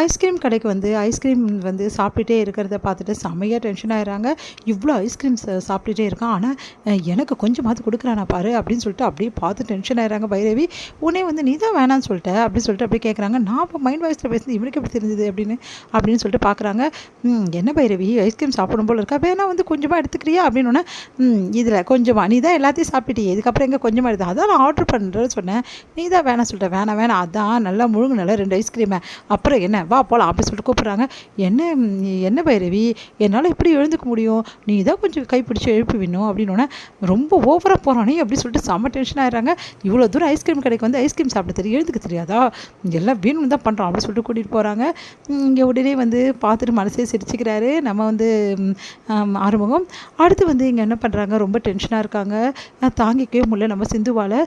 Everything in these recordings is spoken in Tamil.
ஐஸ்கிரீம் கடைக்கு வந்து ஐஸ்கிரீம் வந்து சாப்பிட்டுட்டே இருக்கிறத பார்த்துட்டு செம்மையாக டென்ஷன் ஆயிடுறாங்க. இவ்வளோ ஐஸ்கிரீம் சாப்பிட்டுட்டே இருக்கான். ஆனால் எனக்கு கொஞ்சமாவது கொடுக்குறானா பாரு அப்படின்னு சொல்லிட்டு அப்படியே பார்த்து டென்ஷன் ஆயிடுறாங்க பைரவி. உடனே வந்து நீ தான் வேணான்னு சொல்லிட்ட அப்படின்னு சொல்லிட்டு அப்படியே கேட்குறாங்க. நான் இப்போ மைண்ட் வாய்ஸில் பேசுறது இவனுக்கு எப்படி தெரிஞ்சது அப்படின்னு சொல்லிட்டு பார்க்குறாங்க. என்ன பைரவி ஐஸ்கிரீம் சாப்பிடும் போல் இருக்கா, வேணா வந்து கொஞ்சமாக எடுத்துக்கிறியா அப்படின்னோடனே இதில் கொஞ்சமாக நீ தான் எல்லாத்தையும் சாப்பிட்டுட்டியே, இதுக்கப்புறம் எங்கே கொஞ்சமாக எடுத்து அதான் நான் ஆர்டர் பண்ணுறேன்னு சொன்னேன், நீ தான் வேணாம் சொல்லிட்டேன். வேணாம் அதான் நல்லா முழுங்கு நல்லா 2 ஐஸ்கிரீமை, அப்புறம் என்ன வா போகலாம் அப்படி சொல்லிட்டு கூப்பிட்றாங்க. என்ன பைரவி என்னால் எப்படி எழுந்துக்க முடியும், நீ தான் கொஞ்சம் கைப்பிடிச்சி எழுப்பி விடணும் அப்படின்னோடனே ரொம்ப ஓவராக போகிறானே அப்படின்னு சொல்லிட்டு செம்ம டென்ஷன் ஆயிடுறாங்க. இவ்வளோ தூரம் ஐஸ்கிரீம் கடைக்கு வந்து ஐஸ்கிரீம் சாப்பிட தெரியும், எழுதுக்க தெரியாதா, எல்லாம் வேணும்னு தான் பண்ணுறான் அப்படின்னு சொல்லிட்டு கூட்டிகிட்டு போகிறாங்க. இங்கே உடனே வந்து பார்த்துட்டு மனசே சிரிச்சுக்கிறாரு நம்ம வந்து ஆறுமுகம். அடுத்து வந்து இங்கே என்ன பண்ணுறாங்க, ரொம்ப டென்ஷனாக இருக்காங்க, தாங்கிக்கவே முடியல நம்ம சிந்துவால்.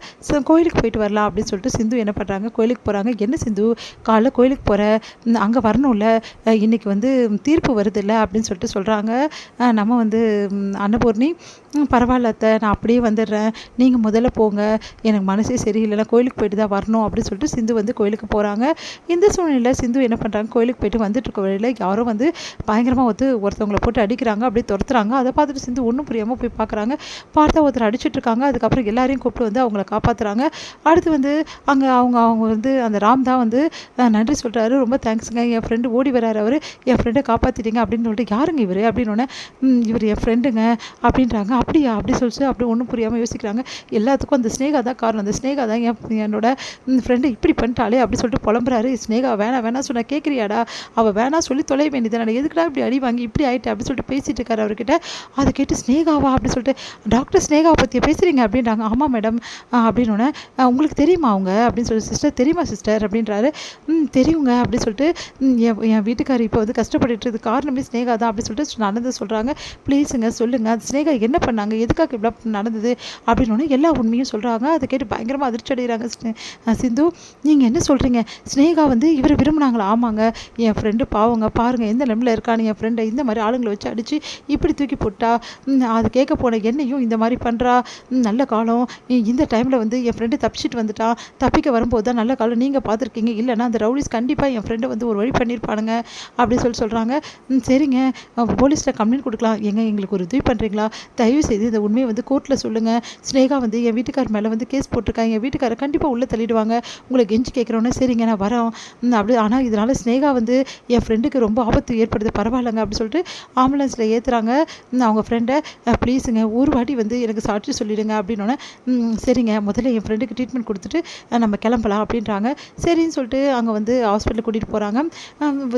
கோயிலுக்கு போயிட்டு வரலாம் அப்படின்னு சொல்லிட்டு சிந்து என்ன பண்ணுறாங்க, கோயிலுக்கு போகிறாங்க. என்ன சிந்து காலைல கோயிலுக்கு போகிற, அங்கே வரணும்ல, இன்றைக்கி வந்து தீர்ப்பு வருதில்ல அப்படின்னு சொல்லிட்டு சொல்கிறாங்க. நம்ம வந்து அன்னபூர்ணி பரவாயில்ல அத்தை, நான் அப்படியே வந்துடுறேன், நீங்கள் முதல்ல போங்க, எனக்கு மனசே சரியில்லைனா கோயிலுக்கு போயிட்டு தான் வரணும் அப்படின்னு சொல்லிட்டு சிந்து வந்து கோயிலுக்கு போகிறாங்க. இந்த சூழ்நிலையில் சிந்து என்ன பண்ணுறாங்க, கோயிலுக்கு போயிட்டு வந்துட்டு இருக்க வழியில் யாரும் வந்து பயங்கரமாக ஒருத்தவங்களை போட்டு அடிக்கிறாங்க, அப்படியே துரத்துறாங்க. அதை பார்த்துட்டு சிந்து ஒன்றும் புரியாமல் போய் பார்க்குறாங்க. பார்த்தா ஒருத்தர் அடிச்சுட்டு இருக்காங்க. அதுக்கப்புறம் எல்லாரையும் கூப்பிட்டு வந்து அவங்கள காப்பாற்றுறாங்க. அடுத்து வந்து அங்கே அவங்க வந்து அந்த ராம் தான் வந்து நன்றி சொல்கிறாரு, ரொம்ப தேங்க்ஸுங்க, என் ஃப்ரெண்டு ஓடி வராரு, அவர் என் ஃப்ரெண்டை காப்பாற்றிட்டீங்க அப்படின்னு சொல்லிட்டு. யாருங்க இவர் அப்படின்னோடனே இவர் என் ஃப்ரெண்டுங்க அப்படின்றாங்க. அப்படியா அப்படி சொல்லிட்டு அப்படி ஒன்றும் புரியாமல் யோசிக்கிறாங்க. எல்லாத்துக்கும் அந்த ஸ்னேகா தான் காரணம், அந்த ஸ்னேகா தான் என்னோட ஃப்ரெண்டு இப்படி பண்ணிட்டாலே அப்படி சொல்லிட்டு புலம்புறாரு. ஸ்னேகா வேணாம் சொன்னால் கேட்குறியாடா, அவள் வேணாம் சொல்லி தொலை வேண்டியது, எதுக்குடா இப்படி அடி வாங்கி இப்படி ஆகிட்டு அப்படின்னு சொல்லிட்டு பேசிகிட்டு இருக்காரு அவர்கிட்ட. அதை கேட்டு ஸ்னேகாவா அப்படி சொல்லிட்டு, டாக்டர் ஸ்னேகாவை பற்றி பேசுகிறீங்க அப்படின்றாங்க. ஆமாம் மேடம் அப்படின்னோடனே, உங்களுக்கு தெரியுமா அவங்க அப்படின்னு சொல்லி, சிஸ்டர் தெரியுமா சிஸ்டர் அப்படின்றாரு. தெரியுங்க அப்படின்னு சொல்லிட்டு, என் வீட்டுக்காரர் இப்போ வந்து கஷ்டப்பட்டுட்டு இது காரணமே ஸ்னேகா தான் அப்படின்னு சொல்லிட்டு நடந்து சொல்கிறாங்க. ப்ளீஸுங்க சொல்லுங்கள், அது ஸ்னேகா என்ன பண்ணாங்க, எதுக்காக இவ்வளோ நடந்தது அப்படின்னு எல்லா உண்மையும் சொல்கிறாங்க. அதை கேட்டு பயங்கரமாக அதிர்ச்சி அடைகிறாங்க சிந்து. நீங்கள் என்ன சொல்கிறீங்க, ஸ்னேகா வந்து இவர் விரும்பினாங்களா? ஆமாங்க, என் ஃப்ரெண்டு பாவங்க, பாருங்கள் எந்த நிலமில் இருக்கான்னு, என் ஃப்ரெண்டை இந்த மாதிரி ஆளுங்களை வச்சு அடித்து இப்படி தூக்கி போட்டா, அது கேட்க போன என்னையும் இந்த மாதிரி பண்ணுறா. நல்ல காலம், இந்த டைமில் வந்து என் ஃப்ரெண்டு தப்பிச்சிட்டு வந்துட்டான், தப்பிக்க வரும்போது தான் நல்ல காலம், நீங்கள் பார்த்துருக்கீங்க, இல்லைனா அந்த ரவுடிஸ் கண்டிப்பாக என் ஃப்ரெண்டை வந்து ஒரு வழி பண்ணியிருப்பானுங்க அப்படி சொல்கிறாங்க. சரிங்க போலீஸில் கம்ப்ளைண்ட் கொடுக்கலாம், எங்களுக்கு ஒரு உதவி பண்ணுறீங்களா, தயவு செய்து இந்த உண்மையை வந்து கோர்ட்டில் சொல்லுங்கள், ஸ்னேகா வந்து என் வீட்டுக்கார் மேலே வந்து கேஸ் போட்டிருக்காங்க, என் வீட்டுக்காரை கண்டிப்பாக உள்ளே தள்ளிடுவாங்க, உங்களை கெஞ்சி கேட்குறோன்னே. சரிங்க நான் வரோம் அப்படி, ஆனால் இதனால் ஸ்னேகா வந்து என் ஃப்ரெண்டுக்கு ரொம்ப ஆபத்து ஏற்படுது, பரவாயில்லைங்க அப்படி சொல்லிட்டு ஆம்புலன்ஸில் ஏற்றுறாங்க அவங்க ஃப்ரெண்டை. ப்ளீஸுங்க ஒரு வாட்டி வந்து எனக்கு சாட்சி சொல்லிடுங்க அப்படின்னோடனே, சரிங்க முதல்ல என் ஃப்ரெண்டுக்கு ட்ரீட்மெண்ட் கொடுத்துட்டு நம்ம கிளம்பலாம் அப்படின்றாங்க. சரின்னு சொல்லிட்டு அங்கே வந்து ஹாஸ்பிட்டலுக்கு கூட்டிகிட்டு போகிறாங்க.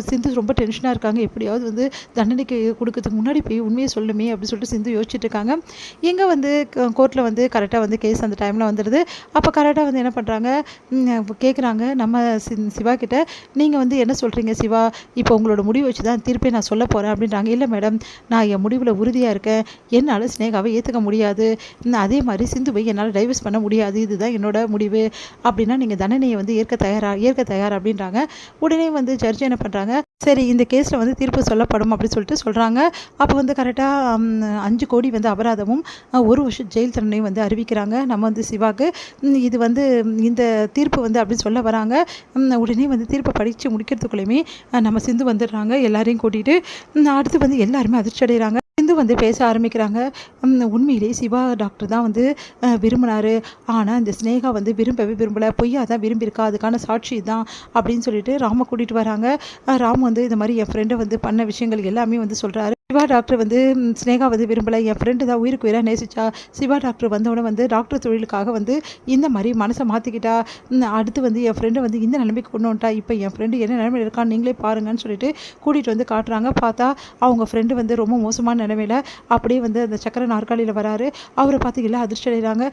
சிந்து ரொம்ப டென்ஷனாக இருக்காங்க, எப்படியாவது வந்து தண்டனைக்கு கொடுக்கறதுக்கு முன்னாடி போய் உண்மையை சொல்லுமே அப்படின்னு சொல்லிட்டு சிந்து யோசிச்சுட்டு இருக்காங்க. எங்கே வந்து கோர்ட்டில் வந்து கரெக்டாக வந்து கேஸ் அந்த டைமில் வந்துடுது. அப்போ கரெக்டாக வந்து என்ன பண்ணுறாங்க, கேட்குறாங்க நம்ம சிவா கிட்ட, நீங்கள் வந்து என்ன சொல்கிறீங்க சிவா, இப்போ உங்களோட முடிவு வச்சு தான் தீர்ப்பே நான் சொல்ல போகிறேன் அப்படின்றாங்க. இல்லை மேடம், நான் என் முடிவில் உறுதியாக இருக்கேன், என்னால் ஸ்னேகாவை ஏற்றுக்க முடியாது, அதே மாதிரி சிந்துவை என்னால் டைவர்ஸ் பண்ண முடியாது, இதுதான் என்னோட முடிவு, அப்படின்னா நீங்கள் தண்டனையை வந்து ஏற்க தயார் அப்படின்றாங்க. உடனே வந்து ஜட்ஜ் என்ன பண்ணுறாங்க, சரி இந்த கேஸில் வந்து தீர்ப்பு சொல்லப்படும் அப்படின்னு சொல்லிட்டு சொல்கிறாங்க. அப்போ வந்து கரெக்டாக 5 கோடி வந்து அபராதமும் 1 வருஷம் ஜெயில் தண்டனையும் வந்து அறிவிக்கிறாங்க நம்ம வந்து சிவாக்கு. இது வந்து இந்த தீர்ப்பு வந்து அப்படின்னு சொல்ல வராங்க. உடனே வந்து தீர்ப்பை படித்து முடிக்கிறதுக்குள்ளேயுமே நம்ம சிந்து வந்துடுறாங்க எல்லாரையும் கூட்டிகிட்டு. அடுத்து வந்து எல்லாருமே அதிர்ச்சி அடைகிறாங்க. சிந்து வந்து பேச ஆரம்பிக்கிறாங்க. உண்மையிலே சிவா டாக்டர் தான் வந்து விரும்பினார், ஆனால் இந்த ஸ்னேகா வந்து விரும்பலை, பொய்யா தான் விரும்பியிருக்கா, அதுக்கான சாட்சி தான் அப்படின்னு சொல்லிட்டு ராமை கூட்டிகிட்டு வராங்க. ராம் வந்து இந்த மாதிரி என் ஃப்ரெண்டை வந்து பண்ண விஷயங்கள் எல்லாமே வந்து சொல்கிறாரு. சிவா டாக்டர் வந்து ஸ்னேகா வந்து விரும்பலை, என் ஃப்ரெண்டு தான் உயிருக்கு உயிராக நேசிச்சா, சிவா டாக்டர் வந்தவுடனே வந்து டாக்டர் தொழிலுக்காக வந்து இந்த மாதிரி மனசை மாற்றிக்கிட்டா, அடுத்து வந்து என் ஃப்ரெண்டை வந்து இந்த நிலைமைக்கு கொண்டு வந்துட்டா, இப்போ என் ஃப்ரெண்டு என்ன நிலைமையில் இருக்கான்னு நீங்களே பாருங்கன்னு சொல்லிட்டு கூட்டிகிட்டு வந்து காட்டுறாங்க. பார்த்தா அவங்க ஃப்ரெண்டு வந்து ரொம்ப மோசமான நிலைமையில் அப்படியே வந்து அந்த சக்கர நாற்காலியில் வராரு. அவரை பார்த்து எல்லாம் அதிர்ச்சி அடைகிறாங்க.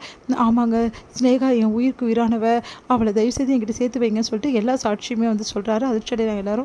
ஆமாங்க ஸ்னேகா என் உயிருக்கு உயிரானவ, அவளை தயவுசெய்து என்கிட்ட சேர்த்து வைங்கன்னு சொல்லிட்டு எல்லா சாட்சியுமே வந்து சொல்கிறாரு. அதிர்ச்சி அடைகிறாங்க எல்லாரும்.